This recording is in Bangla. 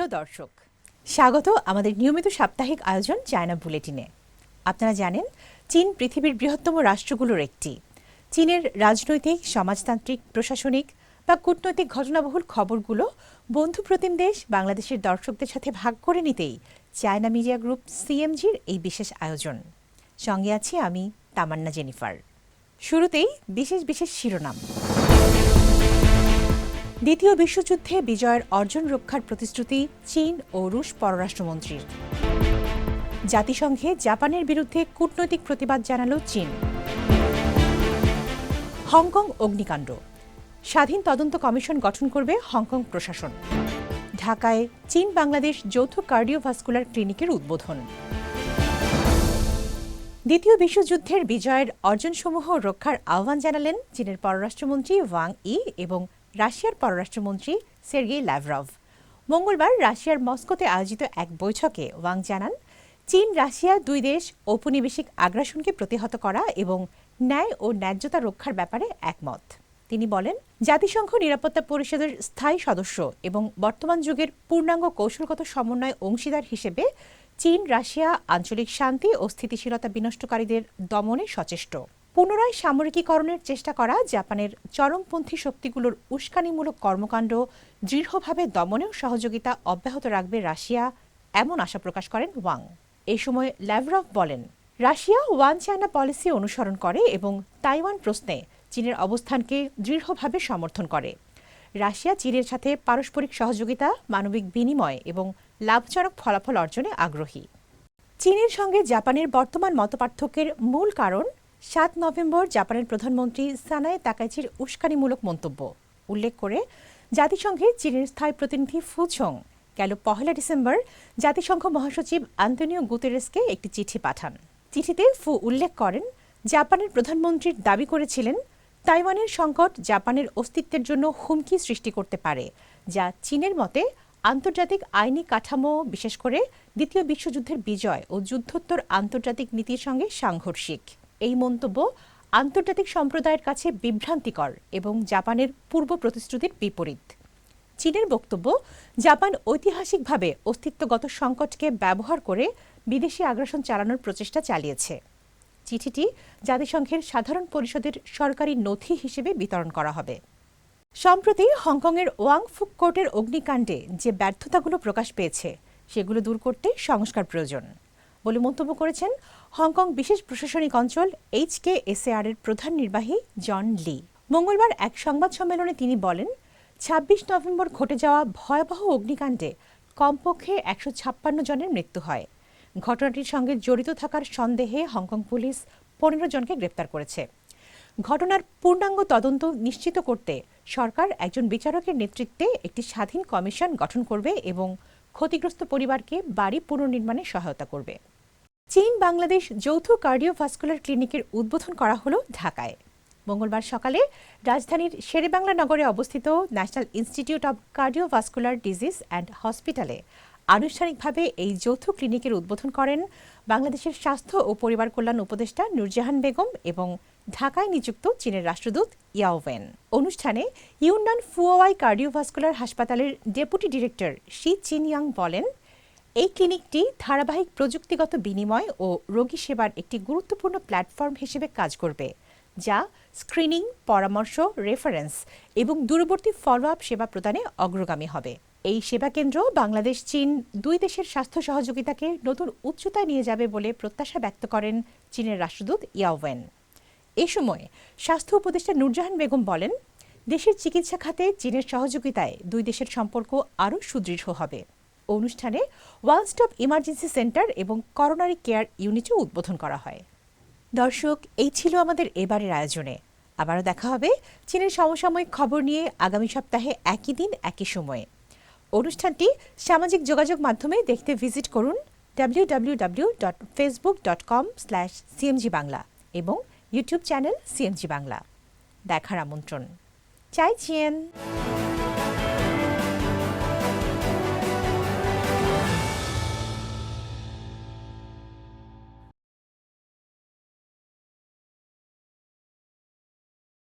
প্রিয় দর্শক, স্বাগত আমাদের নিয়মিত সাপ্তাহিক আয়োজন চায়না বুলেটিনে। আপনারা জানেন, চীন পৃথিবীর বৃহত্তম রাষ্ট্রগুলোর একটি। চীনের রাজনৈতিক, সমাজতান্ত্রিক, প্রশাসনিক বা কূটনৈতিক ঘটনাবহুল খবরগুলো বন্ধুপ্রতিম দেশ বাংলাদেশের দর্শকদের সাথে ভাগ করে নিতেই চায়না মিডিয়া গ্রুপ সিএমজির এই বিশেষ আয়োজন। সঙ্গে আছি আমি তামান্না জেনিফার। শুরুতেই বিশেষ বিশেষ শিরোনাম। দ্বিতীয় বিশ্বযুদ্ধে বিজয়ের অর্জন রক্ষার প্রতিশ্রুতি চীন ও রুশ পররাষ্ট্রমন্ত্রীর। জাতিসংঘে জাপানের বিরুদ্ধে কূটনৈতিক প্রতিবাদ জানাল চীন। হংকং অগ্নিকাণ্ড, স্বাধীন তদন্ত কমিশন গঠন করবে হংকং প্রশাসন। ঢাকায় চীন বাংলাদেশ যৌথ কার্ডিওভাস্কুলার ক্লিনিকের উদ্বোধন। দ্বিতীয় বিশ্বযুদ্ধের বিজয়ের অর্জনসমূহ রক্ষার আহ্বান জানালেন চীনের পররাষ্ট্রমন্ত্রী ওয়াং ই এবং রাশিয়ার পররাষ্ট্রমন্ত্রী সের্গেই ল্যাভরভ। মঙ্গলবার রাশিয়ার মস্কোতে আয়োজিত এক বৈঠকে ওয়াং জানান, চীন রাশিয়া দুই দেশ ঔপনিবেশিক আগ্রাসনকে প্রতিহত করা এবং ন্যায় ও ন্যায্যতা রক্ষার ব্যাপারে একমত। তিনি বলেন, জাতিসংঘ নিরাপত্তা পরিষদের স্থায়ী সদস্য এবং বর্তমান যুগের পূর্ণাঙ্গ কৌশলগত সমন্বয় অংশীদার হিসেবে চীন রাশিয়া আঞ্চলিক শান্তি ও স্থিতিশীলতা বিনষ্টকারীদের দমনে সচেষ্ট। পুনরায় সামরিকীকরণের চেষ্টা করা জাপানের চরমপন্থী শক্তিগুলোর উস্কানিমূলক কর্মকাণ্ড দৃঢ়ভাবে দমনেও সহযোগিতা অব্যাহত রাখবে রাশিয়া, এমন আশা প্রকাশ করেন ওয়াং। এই সময় ল্যাভরভ বলেন, রাশিয়া ওয়ান চায়না পলিসি অনুসরণ করে এবং তাইওয়ান প্রশ্নে চীনের অবস্থানকে দৃঢ়ভাবে সমর্থন করে। রাশিয়া চীনের সাথে পারস্পরিক সহযোগিতা, মানবিক বিনিময় এবং লাভজনক ফলাফল অর্জনে আগ্রহী। চীনের সঙ্গে জাপানের বর্তমান মতপার্থক্যের মূল কারণ ৭ নভেম্বর জাপানের প্রধানমন্ত্রী সানায়ে তাকাইচির উস্কানিমূলক মন্তব্য উল্লেখ করে জাতিসংঘে চীনের স্থায়ী প্রতিনিধি ফু ছোং গেল ১ ডিসেম্বর জাতিসংঘ মহাসচিব আন্তোনিও গুতেরেসকে একটি চিঠি পাঠান। চিঠিতে ফু উল্লেখ করেন, জাপানের প্রধানমন্ত্রীর দাবি করেছিলেন তাইওয়ানের সংকট জাপানের অস্তিত্বের জন্য হুমকি সৃষ্টি করতে পারে, যা চীনের মতে আন্তর্জাতিক আইনি কাঠামো, বিশেষ করে দ্বিতীয় বিশ্বযুদ্ধের বিজয় ও যুদ্ধোত্তর আন্তর্জাতিক নীতির সঙ্গে সাংঘর্ষিক। এই মন্তব্য আন্তর্জাতিক সম্প্রদায়ের কাছে বিভ্রান্তিকর এবং জাপানের পূর্ব প্রতিশ্রুতির বিপরীত। চীনের বক্তব্য, জাপান ঐতিহাসিকভাবে অস্তিত্বগত সংকটকে ব্যবহার করে বিদেশি আগ্রাসন চালানোর প্রচেষ্টা চালিয়েছে। চিঠিটি জাতিসংঘের সাধারণ পরিষদের সরকারি নথি হিসেবে বিতরণ করা হবে। সম্প্রতি হংকংয়ের ওয়াং ফুক কোর্টের অগ্নিকাণ্ডে যে ব্যর্থতাগুলো প্রকাশ পেয়েছে সেগুলো দূর করতে সংস্কার প্রয়োজন বলে মন্তব্য করেছেন হংকং বিশেষ প্রশাসনিক অঞ্চল HKSAR এর প্রধান নির্বাহী জন লি। মঙ্গলবার এক সংবাদ সম্মেলনে তিনি বলেন, ২৬ নভেম্বর ঘটে যাওয়া ভয়াবহ অগ্নিকাণ্ডে কমপক্ষে ১৫৬ জনের মৃত্যু হয়। ঘটনাটির সঙ্গে জড়িত থাকার সন্দেহে হংকং পুলিশ ১৫ জনকে গ্রেপ্তার করেছে। ঘটনার পূর্ণাঙ্গ তদন্ত নিশ্চিত করতে সরকার একজন বিচারকের নেতৃত্বে একটি স্বাধীন কমিশন গঠন করবে এবং ক্ষতিগ্রস্ত পরিবারকে বাড়ি পুনর্নির্মাণে সহায়তা করবে। চীন বাংলাদেশ যৌথ কার্ডিওভাস্কুলার ক্লিনিকের উদ্বোধন করা হলো ঢাকায়। মঙ্গলবার সকালে রাজধানীর শেরেবাংলা নগরে অবস্থিত national institute of cardiovascular disease and হসপিটালে আনুষ্ঠানিকভাবে এই যৌথ ক্লিনিকের উদ্বোধন করেন বাংলাদেশের স্বাস্থ্য ও পরিবার কল্যাণ উপদেষ্টা নূরজাহান বেগম এবং ঢাকায় নিযুক্ত চীনের রাষ্ট্রদূত ইয়াও ওয়েন। অনুষ্ঠানে ইউনান ফুওয়াই কার্ডিওভাস্কুলার হাসপাতালের ডেপুটি ডিরেক্টর শি চিনয়াং বলেন, এই ক্লিনিকটি ধারাবাহিক প্রযুক্তিগত বিনিময় ও রোগী সেবার একটি গুরুত্বপূর্ণ প্ল্যাটফর্ম হিসেবে কাজ করবে, যা স্ক্রিনিং, পরামর্শ, রেফারেন্স এবং দূরবর্তী ফলো আপ সেবা প্রদানে অগ্রগামী হবে। এই সেবা কেন্দ্র বাংলাদেশ চীন দুই দেশের স্বাস্থ্য সহযোগিতাকে নতুন উচ্চতায় নিয়ে যাবে বলে প্রত্যাশা ব্যক্ত করেন চীনের রাষ্ট্রদূত ইয়াও ওয়েন। এ সময় স্বাস্থ্য উপদেষ্টা নূরজাহান বেগম বলেন, দেশের চিকিৎসা খাতে চীনের সহযোগিতায় দুই দেশের সম্পর্ক আরও সুদৃঢ় হবে। অনুষ্ঠানে ওয়ান স্টপ ইমার্জেন্সি সেন্টার এবং করোনারি কেয়ার ইউনিটও উদ্বোধন করা হয়। দর্শক, এই ছিল আমাদের এবারের আয়োজনে। আবারও দেখা হবে চীনের সমসাময়িক খবর নিয়ে আগামী সপ্তাহে একই দিন একই সময়ে। অনুষ্ঠানটি সামাজিক যোগাযোগ মাধ্যমে দেখতে ভিজিট করুন www.facebook.com/cmg বাংলা এবং ইউটিউব চ্যানেল সিএমজি বাংলা। দেখার আমন্ত্রণ। চাই চিয়েন।